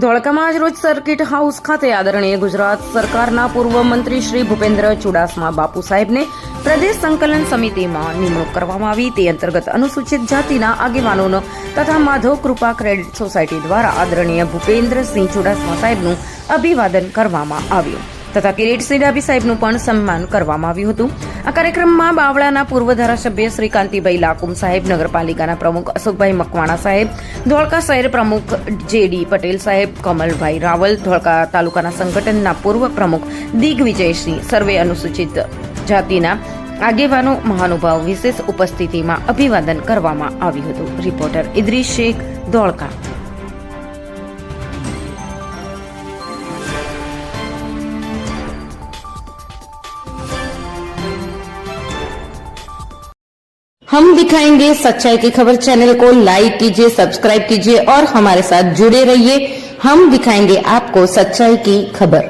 ધોળકામાં આજ રોજ circuit house ખાતે આદરણીય ગુજરાત સરકારના પૂર્વ મંત્રી શ્રી ભૂપેન્દ્ર ચુડાસમા બાપુ સાહેબને પ્રદેશ સંકલન સમિતિમાં નિમણૂક કરવામાં આવી. તે અંતર્ગત અનુસૂચિત જાતિના આગેવાનોનો તથા માધવ કૃપા ક્રેડિટ સોસાયટી દ્વારા આદરણીય ભૂપેન્દ્રસિંહ ચુડાસમા સાહેબનું અભિવાદન કરવામાં આવ્યું તથા કિરીટસિંહ ડાભી સાહેબનું પણ સન્માન કરવામાં આવ્યું હતું. આ કાર્યક્રમમાં બાવળાના પૂર્વ ધારાસભ્ય શ્રી કાંતિભાઈ લાકુમ સાહેબ, નગરપાલિકાના પ્રમુખ અશોકભાઈ મકવાણા સાહેબ, ધોળકા શહેર પ્રમુખ જે.ડી. પટેલ સાહેબ, કમલભાઈ રાવલ, ધોળકા તાલુકાના સંગઠનના પૂર્વ પ્રમુખ દિગ્વિજયસિંહ, સર્વે અનુસૂચિત જાતિના આગેવાનો મહાનુભાવ વિશેષ ઉપસ્થિતિમાં અભિવાદન કરવામાં આવ્યું હતું. રિપોર્ટર ઇદ્રીસ શેખ, ધોળકા. हम दिखाएंगे सच्चाई की खबर चैनल को लाइक कीजिए, सब्सक्राइब कीजिए और हमारे साथ जुड़े रहिए. हम दिखाएंगे आपको सच्चाई की खबर.